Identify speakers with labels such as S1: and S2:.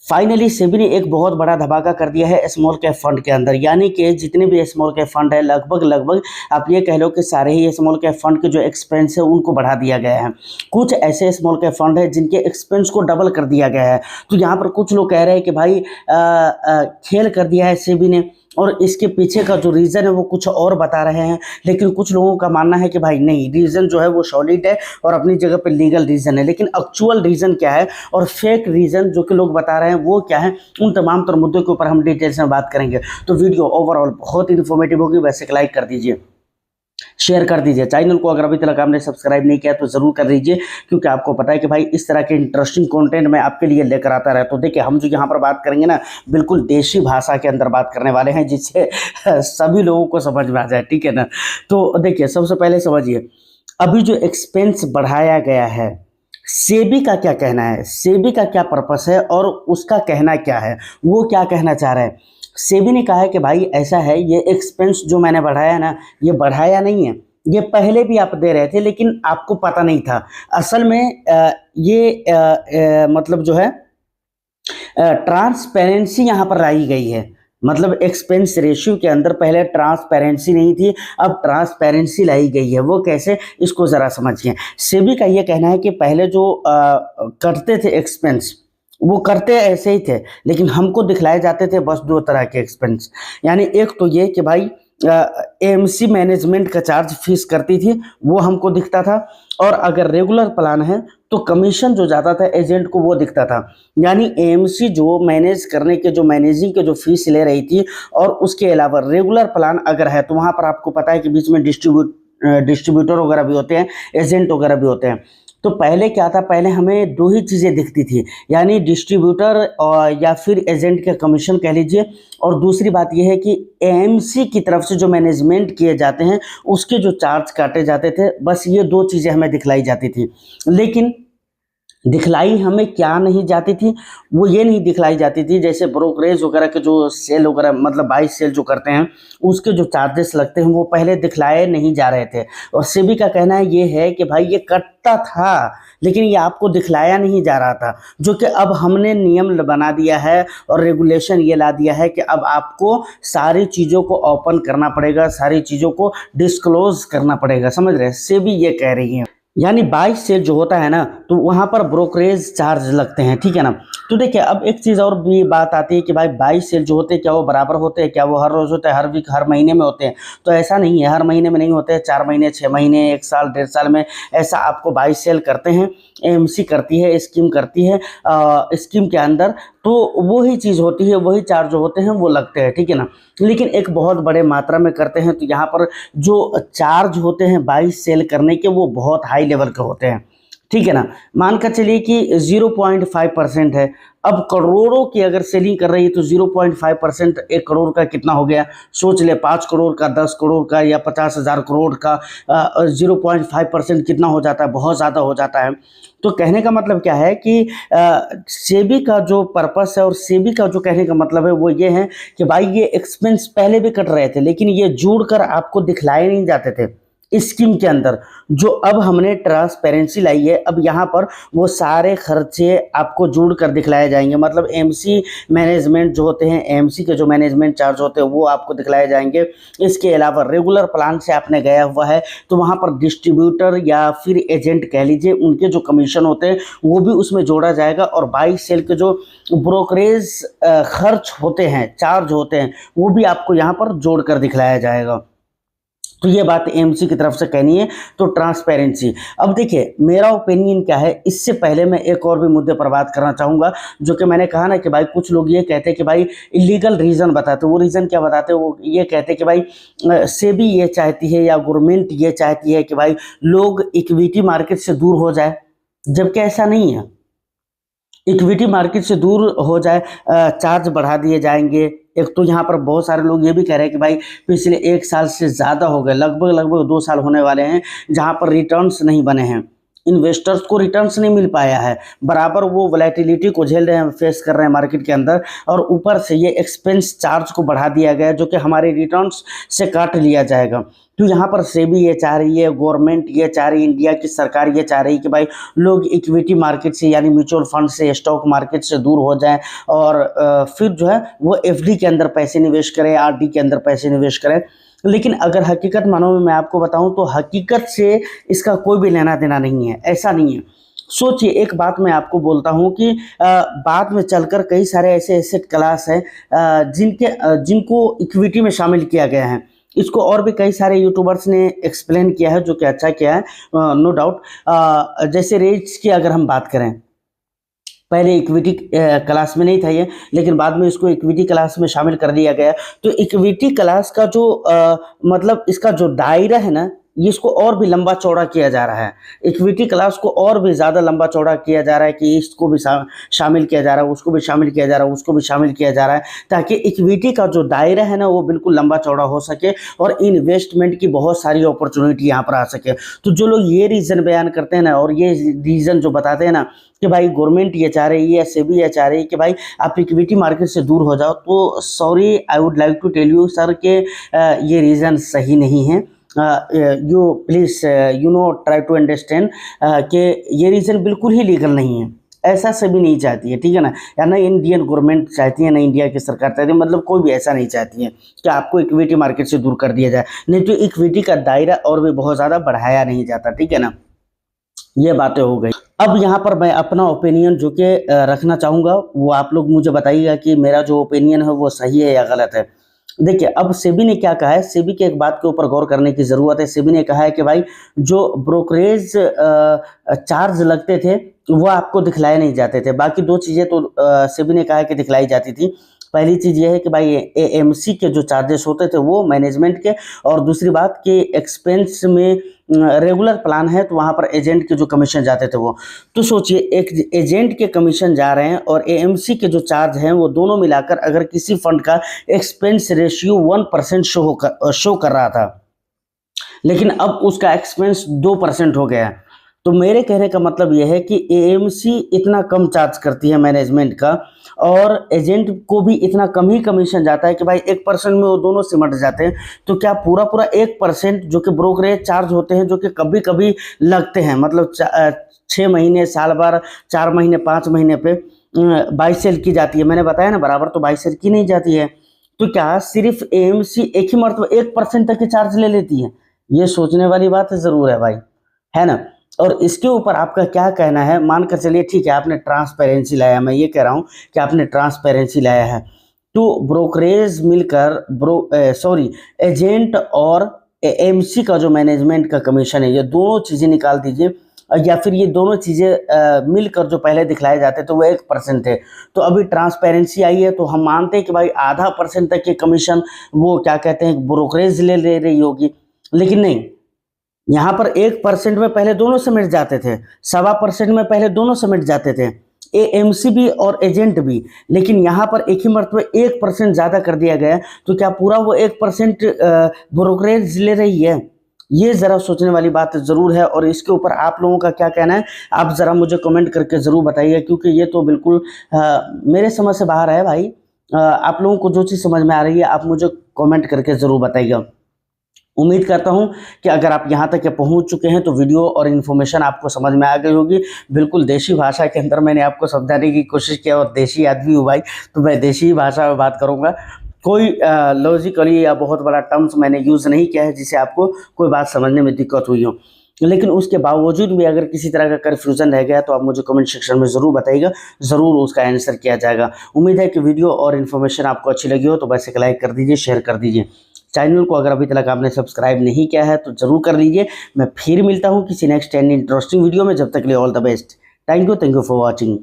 S1: Finally SEBI ने एक बहुत बड़ा धमाका कर दिया है स्मॉल कैप फंड के अंदर, यानी कि जितने भी स्मॉल कैप फंड है लगभग आप ये कह लो कि सारे ही स्मॉल कैप फंड के जो एक्सपेंस है उनको बढ़ा दिया गया है। कुछ ऐसे स्मॉल कैप फंड है जिनके एक्सपेंस को डबल कर दिया गया है। तो यहाँ पर कुछ लोग कह रहे हैं कि भाई खेल कर दिया है सेबी ने, और इसके पीछे का जो रीज़न है वो कुछ और बता रहे हैं। लेकिन कुछ लोगों का मानना है कि भाई नहीं, रीज़न जो है वो सॉलिड है और अपनी जगह पे लीगल रीज़न है। लेकिन एक्चुअल रीज़न क्या है और फेक रीज़न जो कि लोग बता रहे हैं वो क्या है, उन तमाम तर मुद्दों के ऊपर हम डिटेल्स में बात करेंगे। तो वीडियो ओवरऑल बहुत इन्फॉर्मेटिव होगी। वैसे लाइक कर दीजिए, शेयर कर दीजिए। चैनल को अगर अभी तक आपने सब्सक्राइब नहीं किया तो ज़रूर कर दीजिए, क्योंकि आपको पता है कि भाई इस तरह के इंटरेस्टिंग कंटेंट मैं आपके लिए लेकर आता रहता हूँ। तो देखिए, हम जो यहाँ पर बात करेंगे ना, बिल्कुल देशी भाषा के अंदर बात करने वाले हैं जिससे सभी लोगों को समझ में आ जाए, ठीक है ना। तो देखिए, सबसे पहले समझिए, अभी जो एक्सपेंस बढ़ाया गया है, सेबी का क्या कहना है, सेबी का क्या पर्पस है और उसका कहना क्या है, वो क्या कहना चाह रहे हैं। सेबी ने कहा है कि भाई ऐसा है, ये एक्सपेंस जो मैंने बढ़ाया ना, ये बढ़ाया नहीं है, ये पहले भी आप दे रहे थे लेकिन आपको पता नहीं था। असल में मतलब जो है ट्रांसपेरेंसी यहाँ पर लाई गई है। मतलब एक्सपेंस रेशियो के अंदर पहले ट्रांसपेरेंसी नहीं थी, अब ट्रांसपेरेंसी लाई गई है। वो कैसे, इसको ज़रा समझिए। सेबी का ये कहना है कि पहले जो करते थे एक्सपेंस, वो करते ऐसे ही थे, लेकिन हमको दिखलाए जाते थे बस दो तरह के एक्सपेंस। यानी एक तो ये कि भाई एएमसी मैनेजमेंट का चार्ज फीस करती थी, वो हमको दिखता था, और अगर रेगुलर प्लान है तो कमीशन जो जाता था एजेंट को वो दिखता था। यानी एएमसी जो मैनेज करने के, जो मैनेजिंग के जो फीस ले रही थी, और उसके अलावा रेगुलर प्लान अगर है तो वहाँ पर आपको पता है कि बीच में डिस्ट्रीब्यूटर वगैरह भी होते हैं, एजेंट वगैरह भी होते हैं। तो पहले क्या था, पहले हमें दो ही चीज़ें दिखती थी, यानी डिस्ट्रीब्यूटर और या फिर एजेंट के कमीशन कह लीजिए, और दूसरी बात यह है कि एएमसी की तरफ से जो मैनेजमेंट किए जाते हैं उसके जो चार्ज काटे जाते थे। बस ये दो चीज़ें हमें दिखलाई जाती थी। लेकिन दिखलाई हमें क्या नहीं जाती थी, वो ये नहीं दिखलाई जाती थी जैसे ब्रोकरेज वगैरह के जो सेल वगैरह, मतलब बाई सेल जो करते हैं उसके जो चार्जेस लगते हैं वो पहले दिखलाए नहीं जा रहे थे। और सेबी का कहना है ये है कि भाई ये कटता था लेकिन ये आपको दिखलाया नहीं जा रहा था, जो कि अब हमने नियम बना दिया है और रेगुलेशन ये ला दिया है कि अब आपको सारी चीज़ों को ओपन करना पड़ेगा, सारी चीज़ों को डिस्क्लोज करना पड़ेगा। समझ रहे हैं, सेबी ये कह रही है। यानी बाई सेल जो होता है ना, तो वहाँ पर ब्रोकरेज चार्ज लगते हैं, ठीक है ना। तो देखिए, अब एक चीज़ और भी बात आती है कि भाई बाई सेल जो होते हैं क्या वो बराबर होते हैं, क्या वो हर रोज़ होते हैं, हर वीक, हर महीने में होते हैं? तो ऐसा नहीं है, हर महीने में नहीं होते हैं। 4 महीने, 6 महीने, 1 साल, 1.5 साल में ऐसा आपको बाई सेल करते हैं, एएमसी करती है, स्कीम करती है। स्कीम के अंदर तो वही चीज़ होती है, वही चार्ज जो होते हैं वो लगते हैं, ठीक है ना। लेकिन एक बहुत बड़े मात्रा में करते हैं, तो यहाँ पर जो चार्ज होते हैं बाई सेल करने के वो बहुत हाई लेवल के होते हैं, ठीक है ना। मान कर चलिए कि 0.5% है। अब करोड़ों की अगर सेलिंग कर रही है तो 0.5% 1 करोड़ का कितना हो गया, सोच ले। 5 करोड़ का, 10 करोड़ का या 50,000 करोड़ का 0.5% कितना हो जाता है, बहुत ज़्यादा हो जाता है। तो कहने का मतलब क्या है कि सेबी का जो पर्पस है और सेबी का जो कहने का मतलब है वो ये है कि भाई ये एक्सपेंस पहले भी कट रहे थे लेकिन ये जोड़कर आपको दिखलाए नहीं जाते थे स्कीम के अंदर। जो अब हमने ट्रांसपेरेंसी लाई है, अब यहाँ पर वो सारे खर्चे आपको जोड़ कर दिखलाए जाएंगे। मतलब एएमसी मैनेजमेंट जो होते हैं, एएमसी के जो मैनेजमेंट चार्ज होते हैं वो आपको दिखलाए जाएंगे। इसके अलावा रेगुलर प्लान से आपने गया हुआ है तो वहाँ पर डिस्ट्रीब्यूटर या फिर एजेंट कह लीजिए, उनके जो कमीशन होते हैं वो भी उसमें जोड़ा जाएगा। और बाई सेल के जो ब्रोकरेज खर्च होते हैं, चार्ज होते हैं, वो भी आपको यहाँ पर जोड़ कर दिखलाया जाएगा। तो ये बात एएमसी की तरफ से कहनी है। तो ट्रांसपेरेंसी, अब देखिए मेरा ओपिनियन क्या है, इससे पहले मैं एक और भी मुद्दे पर बात करना चाहूँगा। जो कि मैंने कहा ना कि भाई कुछ लोग ये कहते हैं कि भाई इलीगल रीज़न बताते, वो रीज़न क्या बताते हैं, वो ये कहते हैं कि भाई सेबी ये चाहती है या गवर्नमेंट ये चाहती है कि भाई लोग इक्विटी मार्केट से दूर हो जाए, जबकि ऐसा नहीं है। इक्विटी मार्केट से दूर हो जाए, चार्ज बढ़ा दिए जाएंगे। एक तो यहाँ पर बहुत सारे लोग ये भी कह रहे हैं कि भाई पिछले 1 साल से ज़्यादा हो गए, लगभग 2 साल होने वाले हैं जहाँ पर रिटर्न्स नहीं बने हैं। इन्वेस्टर्स को रिटर्न्स नहीं मिल पाया है, बराबर वो वोलेटिलिटी को झेल रहे हैं, फेस कर रहे हैं मार्केट के अंदर, और ऊपर से ये एक्सपेंस चार्ज को बढ़ा दिया गया जो कि हमारे रिटर्न्स से काट लिया जाएगा। तो यहाँ पर सेबी ये चाह रही है, गवर्नमेंट ये चाह रही है, इंडिया की सरकार ये चाह रही है कि भाई लोग इक्विटी मार्केट से यानी म्यूचुअल फंड से, स्टॉक मार्केट से दूर हो जाएं और फिर जो है वो एफडी के अंदर पैसे निवेश करें, आरडी के अंदर पैसे निवेश करें। लेकिन अगर हकीकत मानो मैं आपको बताऊं तो हकीकत से इसका कोई भी लेना देना नहीं है, ऐसा नहीं है। सोचिए, एक बात मैं आपको बोलता हूं कि बाद में चलकर कई सारे ऐसे एसेट क्लास हैं जिनको इक्विटी में शामिल किया गया है। इसको और भी कई सारे यूट्यूबर्स ने एक्सप्लेन किया है जो कि अच्छा किया है, नो डाउट। जैसे रेट्स की अगर हम बात करें, पहले इक्विटी क्लास में नहीं था ये, लेकिन बाद में इसको इक्विटी क्लास में शामिल कर दिया गया। तो इक्विटी क्लास का जो मतलब इसका जो दायरा है ना, इसको और भी लंबा चौड़ा किया जा रहा है। इक्विटी क्लास को और भी ज़्यादा लंबा चौड़ा किया जा रहा है कि इसको भी शामिल किया जा रहा है, उसको भी शामिल किया जा रहा है, उसको भी शामिल किया जा रहा है, ताकि इक्विटी का जो दायरा है ना वो बिल्कुल लंबा चौड़ा हो सके और इन्वेस्टमेंट की बहुत सारी अपॉर्चुनिटी यहाँ पर आ सके। तो जो लोग ये रीज़न बयान करते हैं ना, और ये रीज़न जो बताते हैं ना कि भाई गवर्नमेंट ये चाह रही है या सेबी ये चाह रही है कि भाई आप इक्विटी मार्केट से दूर हो जाओ, तो sorry, I would like to tell you sir के ये रीज़न सही नहीं है। You please try to understand कि ये रीज़न बिल्कुल ही लीगल नहीं है, ऐसा सभी नहीं चाहती है, ठीक है ना। या ना इंडियन गवर्नमेंट चाहती है, ना इंडिया की सरकार चाहती है, मतलब कोई भी ऐसा नहीं चाहती है कि आपको इक्विटी मार्केट से दूर कर दिया जाए। नहीं तो इक्विटी का दायरा और भी बहुत ज़्यादा बढ़ाया नहीं जाता, ठीक है ना। ये बातें हो गई। अब यहाँ पर मैं अपना ओपिनियन जो कि रखना चाहूँगा, वो आप लोग मुझे बताइएगा कि मेरा जो ओपिनियन है वो सही है या गलत है। देखिए, अब सेबी ने क्या कहा है, सेबी के एक बात के ऊपर गौर करने की ज़रूरत है। सेबी ने कहा है कि भाई जो ब्रोकरेज चार्ज लगते थे वो आपको दिखलाए नहीं जाते थे। बाकी दो चीज़ें तो सेबी ने कहा है कि दिखलाई जाती थी। पहली चीज़ ये है कि भाई एएमसी के जो चार्जेस होते थे वो मैनेजमेंट के, और दूसरी बात कि एक्सपेंस में रेगुलर प्लान है तो वहाँ पर एजेंट के जो कमीशन जाते थे वो। तो सोचिए, एक एजेंट के कमीशन जा रहे हैं और एएमसी के जो चार्ज हैं वो दोनों मिलाकर अगर किसी फंड का एक्सपेंस रेशियो 1% शो कर रहा था, लेकिन अब उसका एक्सपेंस 2% हो गया। तो मेरे कहने का मतलब यह है कि एएमसी इतना कम चार्ज करती है मैनेजमेंट का, और एजेंट को भी इतना कम ही कमीशन जाता है कि भाई 1% में वो दोनों सिमट जाते हैं। तो क्या पूरा 1% जो कि ब्रोकरेज चार्ज होते हैं, जो कि कभी कभी लगते हैं, मतलब 6 महीने, साल भर, 4 महीने, 5 महीने पे बाई सेल की जाती है। मैंने बताया ना, बराबर तो बाई सेल की नहीं जाती है। तो क्या सिर्फ एएमसी एक ही मरतबा 1% तक के चार्ज ले लेती है? ये सोचने वाली बात ज़रूर है भाई, है ना। और इसके ऊपर आपका क्या कहना है? मानकर चलिए ठीक है, आपने ट्रांसपेरेंसी लाया, मैं ये कह रहा हूँ कि आपने ट्रांसपेरेंसी लाया है, तो ब्रोकरेज मिलकर एजेंट और एएमसी का जो मैनेजमेंट का कमीशन है, ये दोनों चीज़ें निकाल दीजिए, या फिर ये दोनों चीज़ें मिलकर जो पहले दिखलाए जाते थे वो 1% थे। तो अभी ट्रांसपेरेंसी आई है तो हम मानते हैं कि भाई आधा % तक के कमीशन वो क्या कहते हैं ब्रोकरेज ले रही होगी। लेकिन नहीं, यहाँ पर 1% में पहले दोनों समेट जाते थे, 1.25% में पहले दोनों समेट जाते थे, एएमसी भी और एजेंट भी। लेकिन यहाँ पर एक ही मरतबा 1% ज़्यादा कर दिया गया। तो क्या पूरा वो 1% ब्रोकरेज ले रही है? ये ज़रा सोचने वाली बात ज़रूर है। और इसके ऊपर आप लोगों का क्या कहना है, आप ज़रा मुझे कमेंट करके ज़रूर बताइए, क्योंकि ये तो बिल्कुल मेरे समझ से बाहर है भाई। आप लोगों को जो चीज़ समझ में आ रही है आप मुझे कमेंट करके ज़रूर बताइएगा। उम्मीद करता हूं कि अगर आप यहां तक पहुंच चुके हैं तो वीडियो और इन्फॉर्मेशन आपको समझ में आ गई होगी। बिल्कुल देशी भाषा के अंदर मैंने आपको समझाने की कोशिश किया, और देशी आदमी हूँ भाई तो मैं देशी भाषा में बात करूंगा। कोई लॉजिकली या बहुत बड़ा टर्म्स मैंने यूज़ नहीं किया है जिससे आपको कोई बात समझने में दिक्कत हुई हो। लेकिन उसके बावजूद भी अगर किसी तरह का कन्फ्यूज़न रह गया तो आप मुझे कमेंट सेक्शन में ज़रूर बताइएगा, ज़रूर उसका आंसर किया जाएगा। उम्मीद है कि वीडियो और इन्फॉर्मेशन आपको अच्छी लगी हो तो बस एक लाइक कर दीजिए, शेयर कर दीजिए। चैनल को अगर अभी तक आपने सब्सक्राइब नहीं किया है तो ज़रूर कर लीजिए। मैं फिर मिलता हूँ किसी नेक्स्ट एंड इंटरेस्टिंग वीडियो में। जब तक के लिए all the best. Thank you for watching.